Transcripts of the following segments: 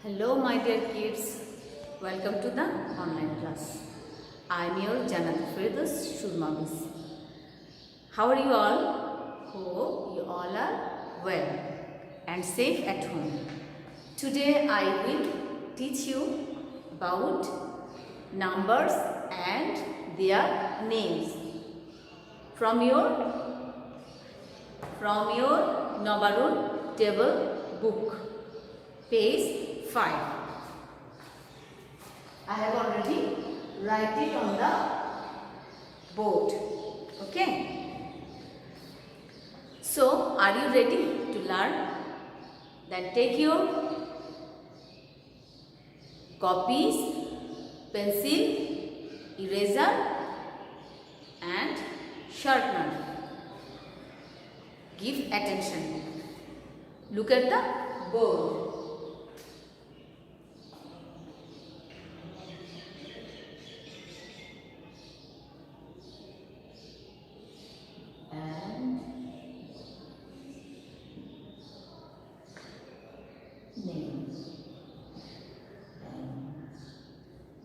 Hello, my dear kids. Welcome to the online class. I am your Janat Firdaus Shurma Miss. How are you all? Hope you all are well and safe at home. Today I will teach you about numbers and their names from your Nobarun table book, page 5. I have already write it on the board. Okay. So, are you ready to learn? Then take your copies, pencil, eraser and sharpener. Give attention. Look at the board.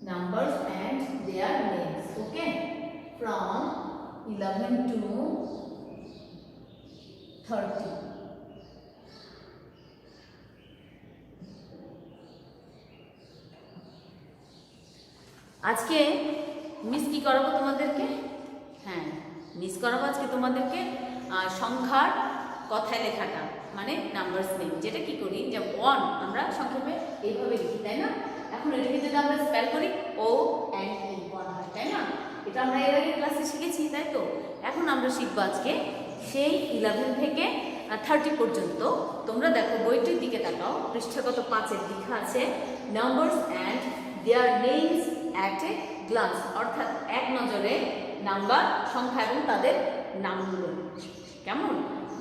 Numbers and their names. Okay, from 11 to 30. আজকে miss কি করাবো তোমাদেরকে? হ্যাঁ, miss করাবো আজকে তোমাদেরকে সংখ্যার কথায় লেখাটা, মানে নাম্বারস নেম। যেটা কি করি, যে 1 আমরা সংক্ষেপে এইভাবে লিখি, তাই না? এখন এটাকে যদি আমরা স্পেল করি ও এন্ড ই বলা হয়, তাই না? এটা আমরা এর আগে ক্লাসে শিখেছি, তাই তো? এখন আমরা শিখবো আজকে সেই 11 থেকে 30 পর্যন্ত। তোমরা দেখো বইটির দিকে তাকাও, পৃষ্ঠা কত 5-এর লেখা আছে numbers and their names at a glance, অর্থাৎ এক নজরে নাম্বার, সংখ্যা এবং তাদের নামগুলো কেমন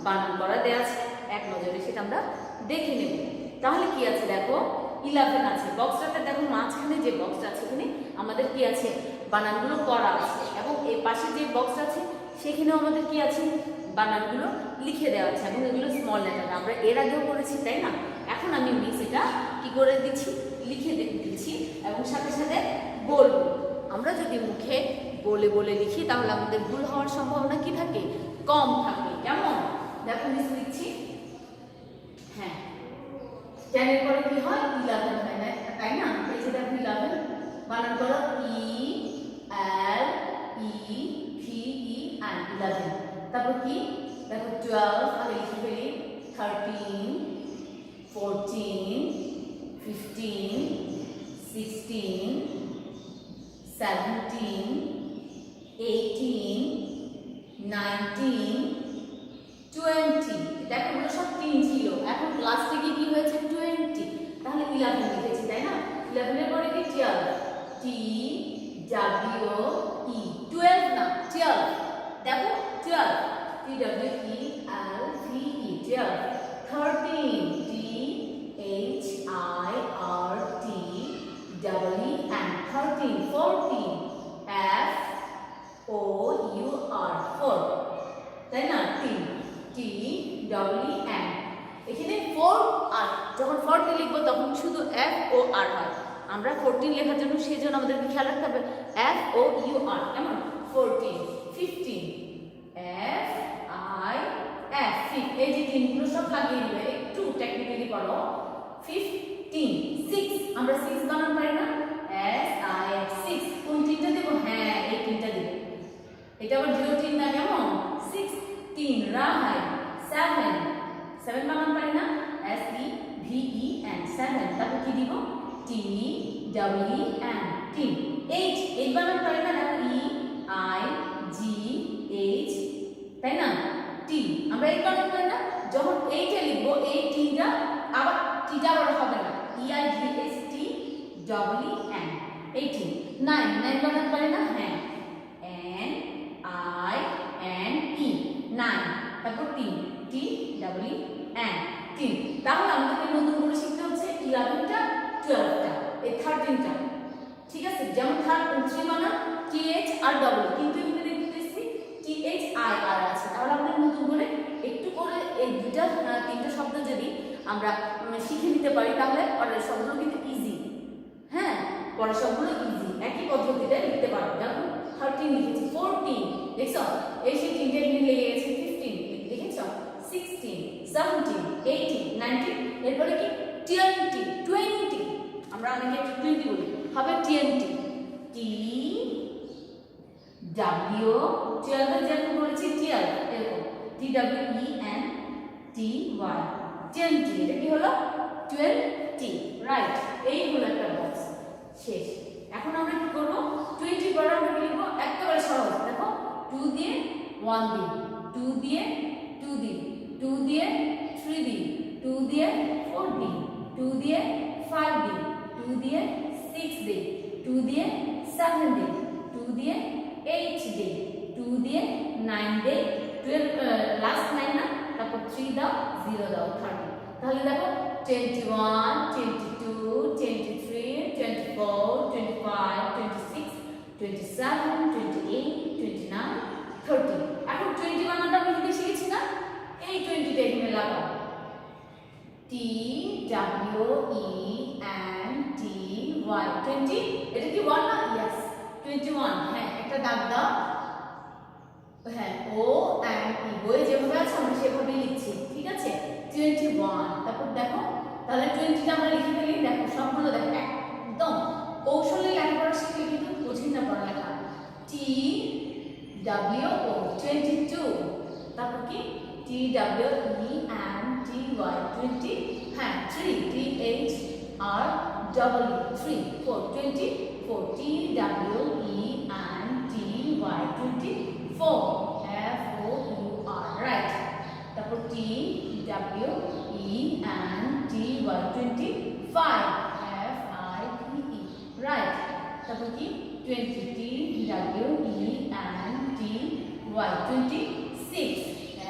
বানান করা দেওয়া আছে, এক নজরে সেটা আমরা দেখে নেব। তাহলে কি আছে দেখো, 11 আছে, বক্সটাতে দেখো মাঝখানে যে বক্সটা আছে এখানে আমাদের কি আছে, বানানগুলো করা আছে, এবং এই পাশে যে বক্স আছে সেখানেও আমাদের কি আছে, বানানগুলো লিখে দেওয়া আছে, এবং এগুলো স্মল লেটার আমরা এর আগেও করেছি, তাই না? এখন আমি মিস এটা কি করে দিচ্ছি, লিখে দিচ্ছি, এবং সাথে সাথে বলবো। আমরা যদি মুখে বলে বলে লিখি তাহলে আমাদের ভুল হওয়ার সম্ভাবনা কি থাকে, কম থাকে। কেমন দেখো মিস লিখছি, হ্যাঁ 10 এর পরে কি হয়, 11 হয় না, তাই না? এই যে দেখো 11 বানান করো ই L E V E N 11। তারপর কি দেখো 12 আগে লিখে ফেলি, 13 14 15 16 17 18 19 20। দেখো এগুলো সব 3 ছিল, এখন লাস্টে কি হয়েছে 20, তাহলে 11 লিখেছি, তাই না? 11 এর পরে কি 12, টি ডাব্লিউ ই, 12 না 12, দেখো 12, T W E L V E 12, 13 T H I R T double E N 13, 14 F O U R 4, তাই না? টি ডাবল ই এন, এখানে 4 আর যখন 40 লিখবো তখন শুধু এফ ও আর হয়। আমরা 14 লেখার জন্য সেই জন্য আমাদেরকে খেয়াল রাখতে হবে এফ ও ইউ আর, কেমন? 14 15 এফ আই এফ, এই যে তিনগুলো সব লাগিয়ে নেবে, একটু টেকনিক্যালি করো। 15 6, আমরা 6 বানান পারি না, এস আই এফ 6, কোন তিনটা দেব? হ্যাঁ এই তিনটা দেব, এটা আবার 0 3 না, কেমন? 16 রা হয়, 7 বানান পারি না, S E V E N 7, তারপর কি দিব, টি ডাবল ই এন 3, 8 বানান পারি না, দেখো ই আই জি এইচ, তাই না? টি আমরা 8 বানান পারি না, যখন 8 এ লিখবো এই টিটা আবার টিটা আবার হবে না, ই I G H T double E N 18, 9 বানান পারি না, হ্যাঁ এন আই এন ই 9, তারপর টি ডাবল ই এন 3। তাহলে আমাদেরকে নতুন করে শিখতে হচ্ছে 11টা 12টা এই 13টা, ঠিক আছে? যেমন 3 বানান টি এইচ আর ডাবল, কিন্তু এখানে দেখতেছি টি এইচ আই আর আছে, তাহলে আমাদের নতুন করে একটু করে এই দুটা তিনটা শব্দ যদি আমরা শিখে নিতে পারি, তাহলে পরের সবগুলো কিন্তু ইজি। হ্যাঁ, পরের সবগুলো ইজি, একই পদ্ধতিতে লিখতে পারবো। দেখো 13 লিখেছি, 14 দেখছো, এই সেই তিনটে মিলে লেগে গেছে 15 দেখেছো, 16 17 18 19, এরপরে কি 20 আমরা অনেকে 20 বলি, হবে 20 টি ডাব্লিউ 12 এর যেরকম বলেছি 12 এরকম T W E N T Y 20, এটা কি হলো 20, রাইট। এই হলো একটা বক্স শেষ। এখন আমরা কি করব, 20 পরে আমরা কি লিখব, একেবারে সহজ। দেখো 2 দিয়ে 1 দিই, 2 দিয়ে 2 দিই, 2 দিয়ে 3 দিই, 2 দিয়ে 4 দিই, 2 দিয়ে 5 দিই, 2 দিয়ে 6 দিই, 2 দিয়ে 7 দিই, 2 দিয়ে 8 দিই, 2 দিয়ে 9 দিই, 12 লাস্ট 9 না, তারপর 3 দাও, 0 দাও, 30। তাহলে দেখো 21 22 23 24 25 26 27 28 29 30। এখন 20 বানানটা আমরা যদি শিখেছি না, এই 20 টা এখানে লাগাও, T W E N T Y 20, এটা কি 1 না, यस 21। হ্যাঁ, একটা দাগ দাও, হ্যাঁ ও এন ই, বইয়ে যেভাবে আছে আমরা সেভাবেই লিখছি, ঠিক আছে 21। তারপর দেখো তাহলে 20 টা আমরা লিখে ফেলি। দেখো সবগুলো দেখো একদম কৌশলে লেখাপড়া শিখলে কিন্তু বুঝি না পড়ালেখা। টি ডাব্লিউ ও 22, তারপর কি T W E N T Y 20, হ্যাঁ 3 T H R W 3 4 24 T W E N T Y 24 F O U R, right. তারপর T W E N T Y 25 F I P E, right. তারপর কি 20 T W E N T Y 26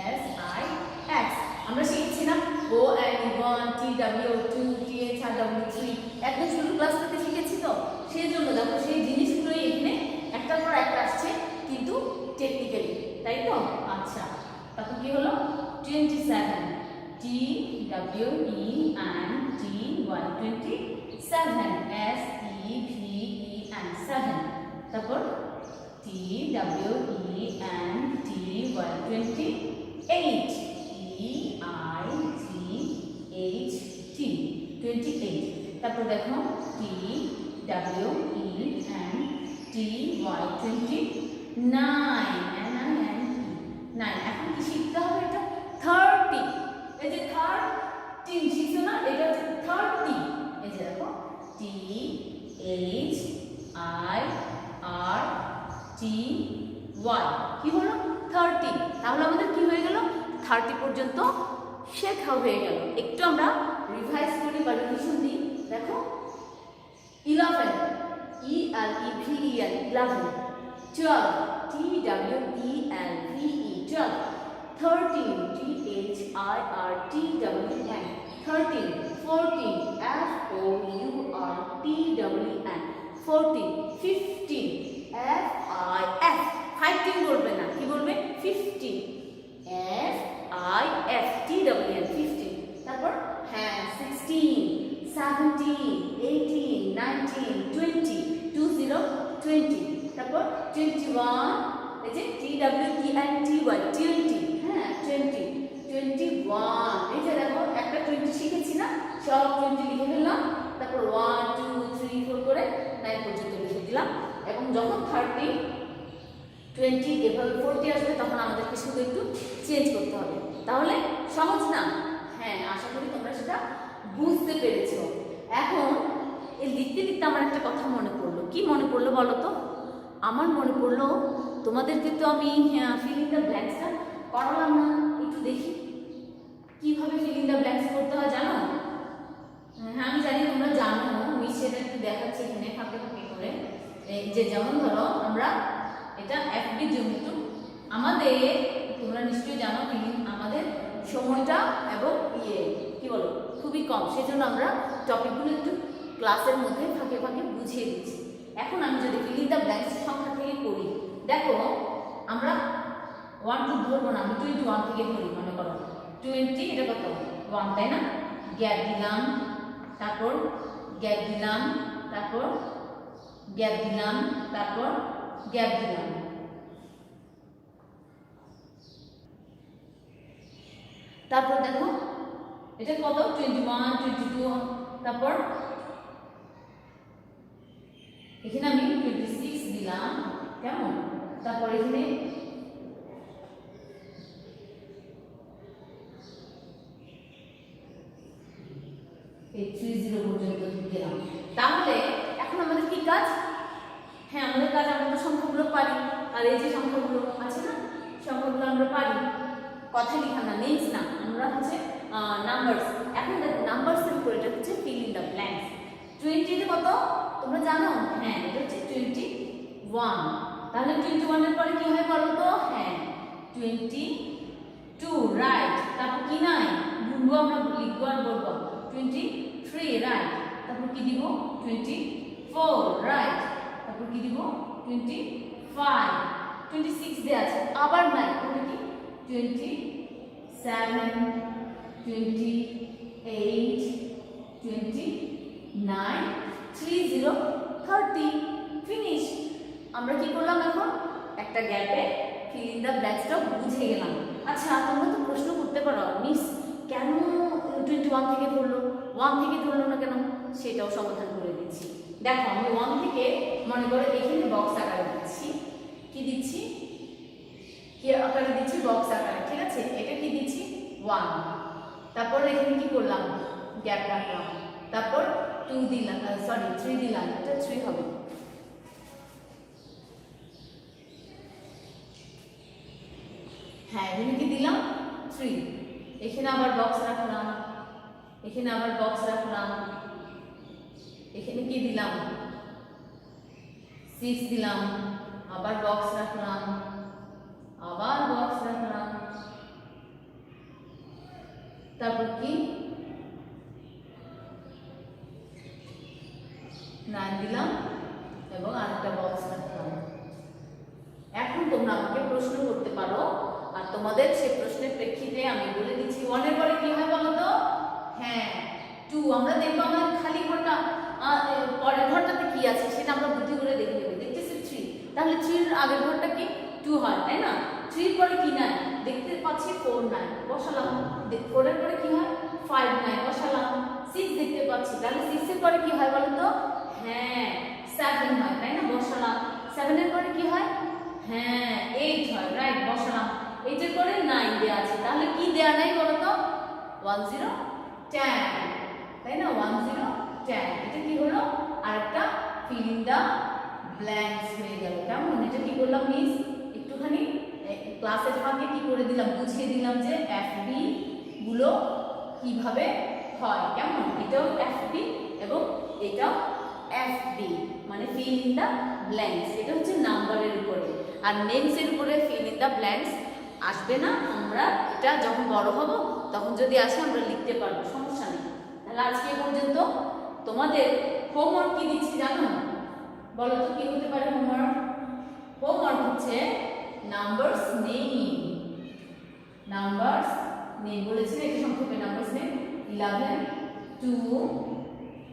S I X. আমরা শিখছি না O N 1 T W 2 T H R W 3, একদম শুরু class থেকে শিখেছি, তো সেই জন্য দেখো সেই জিনিসগুলোই এখানে একটার পর একটা আসছে, কিন্তু টেকনিক্যালি, তাই তো। আচ্ছা, তারপর কি হলো 27 T W E N T Y 27 S E V E N 7। তারপর T W E N T Y 28 E I G H T 28। তারপর দেখো T W E N T Y 29 N I N E 9। এখন কি শিখতে হবে, এটা 30, এই যে 13 শিখছো না, এটা হচ্ছে 30। এই যে দেখো T H I R T Y, কি হলো 30। তাহলে আমাদের কি হয়ে গেল, 30 পর্যন্ত শেখা হয়ে গেল। একটু আমরা রিভাইজ করি বা রিভিশন দিই। দেখো 11 E L E V E L 11, 12 T W E L V E 12, 13 T H I R T W N 13, 14 F O U R T W N 14, 15 F I F, 15 বলবে না, কি বলবে 15 F I F T W N 15। তারপর হ্যাঁ 16 17 18 19 20 20 20। তারপর 21, এই যে T W E N T Y 20, হ্যাঁ 20 21। এই যে দেখো একটা 20 শিখেছি না, সব 20 লিখে ফেললাম। তারপর 1 2 3 4 করে 9 পর্যন্ত লিখে দিলাম। এবং যখন 30 20 এভাবে 40 আসবে, তখন আমাদেরকে শুধু একটু চেঞ্জ করতে হবে। তাহলে সহজ না? হ্যাঁ, আশা করি তোমরা সেটা বুঝতে পেরেছো। এখন এই লিখতে লিখতে আমার একটা কথা মনে পড়লো। কি মনে পড়লো বলো তো? আমার মনে পড়লো তোমাদেরকে তো আমি ফিল ইন দ্য ব্ল্যাঙ্কসটা করালাম না, একটু দেখি কিভাবে ফিল ইন দ্য ব্ল্যাঙ্কস করতে হয়, জানো? হ্যাঁ আমি জানি তোমরা জানো, আমি সেটা একটু দেখাচ্ছি এখানে ফাঁকে ফাঁকে করে। এই যে যেমন ধরো আমরা এটা এফবি জমিটু, আমাদের তোমরা নিশ্চয়ই জানো আমাদের সময়টা এবং কি বলো খুবই কম, সেজন্য আমরা টপিকগুলো একটু ক্লাসের মধ্যে ফাঁকে ফাঁকে বুঝিয়ে দিচ্ছি। এখন আমি যদি ফিল ইন দ্য ব্ল্যাঙ্কস সংখ্যা থেকে করি, দেখো আমরা 1 2 ধরবো না, আমি 21 থেকে করি। মনে করো 20, এটা কত 1, তাই না? গ্যাপ দিলাম, তারপর গ্যাপ দিলাম, তারপর গ্যাপ দিলাম, তারপর গ্যাপ দিলাম। তারপর দেখো এটা কত 21, 22, তারপর এখানে আমি 26 দিলাম, কেমন? তারপর এখানে এই 30 পর্যন্ত দিলাম। তাহলে এখন আমাদের কি কাজ? হ্যাঁ, আমাদের কাজ, আমরা সংখ্যাগুলো পারি, আর এই যে সংখ্যাগুলো আছে না, সংখ্যাগুলো আমরা পারি, কথা লেখা না, নেমস না, আমরা হচ্ছে নাম্বারস। এখন দেখো নাম্বারসের উপর এটা হচ্ছে ফিল ইন দ্য ব্ল্যাঙ্কস। 20 তে কত তোমরা জানো? হ্যাঁ, এটা হচ্ছে 21। তাহলে 21 এর পরে কি হয় বলো তো? হ্যাঁ, 22, রাইট। তারপর কি নাই গুনবো, আমরা লিখবো আর বলবো 23, রাইট। তারপর কি দিব? 24, রাইট। তারপর কি দিব? 25, 26 দেয়া আছে, আবার নাই, তাহলে কি 27, 28, 29, 30, 30, ফিনিশ। আমরা কি করলাম? এখন একটা গ্যাপে ফিল ইন দ্য ব্ল্যাঙ্কসটা বুঝে গেলাম। আচ্ছা, তোমরা তো প্রশ্ন করতে পারো, মিস কেন 21 থেকে ধরলো, 1 থেকে ধরলো না কেন? সেটাও সমাধান করে দিচ্ছি। দেখো, আমি 1 থেকে মনে করো এখানে বক্স আকারে দিচ্ছি। কি দিচ্ছি? কি আকারে দিচ্ছি? বক্স আকারে, ঠিক আছে? এটা কি দিচ্ছি? 1। তারপর এখানে কি করলাম? গ্যাপ রাখলাম। তারপর 2 দিলাম, সরি 3 দিলাম, এটা 3 হবে। হ্যাঁ, এখানে কি দিলাম? 3। এখানে আবার বক্স রাখলাম, এখানে আবার বক্স রাখলাম, এখানে কি দিলাম? 6 দিলাম, আবার বক্স রাখলাম, আবার বক্স রাখলাম, তারপর কি 9 দিলাম এবং আরেকটা বক্স রাখলাম। এখন তোমরা আমাকে প্রশ্ন করতে পারো, আর তোমাদের সেই প্রশ্নের প্রেক্ষিতে আমি বলে দিচ্ছি 1 এর পরে কি হয় বলো তো? হ্যাঁ, 2। আমরা দেখবো আমার খালি ঘরটা, পরের ঘরটাতে কি আছে সেটা আমরা বুদ্ধি করে দেখে নেব। দেখতেছি 3, তাহলে 3 এর আগের ঘরটা কি 2 হয়, তাই না? 3 এর পরে কি নাই? দেখতে পাচ্ছি 4 নাই, বসালাম। 4 এর পরে কি হয়? 5 নাই, বসালাম। 6 দেখতে পাচ্ছি, তাহলে 6 এর পরে কি হয় বলো তো? হ্যাঁ, 7 হয়, তাই না? বসালাম। 7 এর পরে কি হয়? হ্যাঁ, 8 হয়, রাইট, বসালাম। 8 এর পরে 9 দেয়া আছে, তাহলে কি দেয়া নাই বলো তো? 1 0 10, তাই না? 1 0 10। এটা কি হলো? আরেকটা ফিল ইন দা ব্ল্যাঙ্কস হয়ে গেল। কেমন? এটা কি করলাম মিস? একটুখানি ক্লাসের ফাঁকে কি করে দিলাম? বুঝিয়ে দিলাম যে এফবি গুলো কিভাবে হয়। কেমন? এটাও এফবি এবং এটাও এফবি, মানে ফিল ইন দা ব্ল্যাঙ্কস। এটা হচ্ছে নাম্বারের উপরে, আর নেমস এর উপরে ফিল ইন দা ব্ল্যাঙ্কস আসবে না। আমরা এটা যখন বড় হব তখন যদি আসে আমরা লিখতে পারবো, সমস্যা নেই। তাহলে আজকে পর্যন্ত তোমাদের হোমওয়ার্ক কি দিচ্ছি জানো? বলো তো কি হতে পারে হোমওয়ার্ক? হোমওয়ার্ক হচ্ছে নাম্বারস নেম। নাম্বারস নেম বলেছি, এটা সংক্ষেপে নাম্বারস নেম 11 to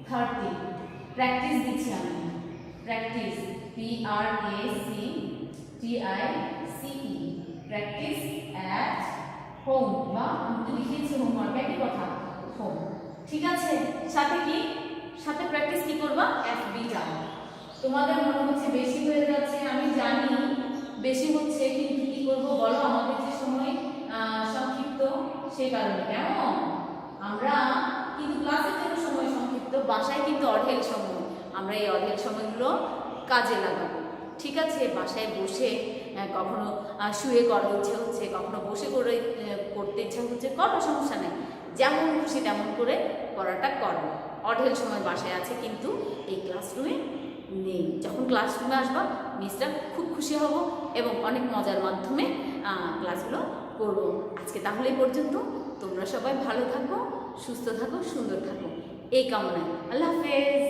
30। প্র্যাকটিস দিচ্ছি আমি, practice, PRACTICE, practice at home, বা আমি তো লিখেছি হোমওয়ার্ক, একই কথা, হোম। ঠিক আছে? সাথে কি? সাথে প্র্যাকটিস কি করবা? এফবি যাও। তোমাদের মনে হচ্ছে বেশি হয়ে যাচ্ছে, আমি জানি বেশি হচ্ছে, কিন্তু কি করব বলো? আমাদের যে সময় সংক্ষিপ্ত, সেই কারণে। কেমন? আমরা কিন্তু ক্লাসের জন্য সময় সংক্ষিপ্ত, বাসায় কিন্তু অঢেল সময়। আমরা এই অঢেল সময়গুলো কাজে লাগাবো। ঠিক আছে? বাসায় বসে কখনো শুয়ে করার ইচ্ছে হচ্ছে, কখনো বসে করে করতে ইচ্ছা হচ্ছে, কোনো সমস্যা নেই, যেমন খুশি তেমন করে করাটা করো। অঢেল সময় বাসায় আছে, কিন্তু এই ক্লাসরুমে নেই। যখন ক্লাসরুমে আসবা মিসটা খুব খুশি হব এবং অনেক মজার মাধ্যমে ক্লাসগুলো করবো। আজকে তাহলে এই পর্যন্ত। তোমরা সবাই ভালো থাকো, সুস্থ থাকো, সুন্দর থাকো, এই কামনায়। আল্লাহ হাফেজ।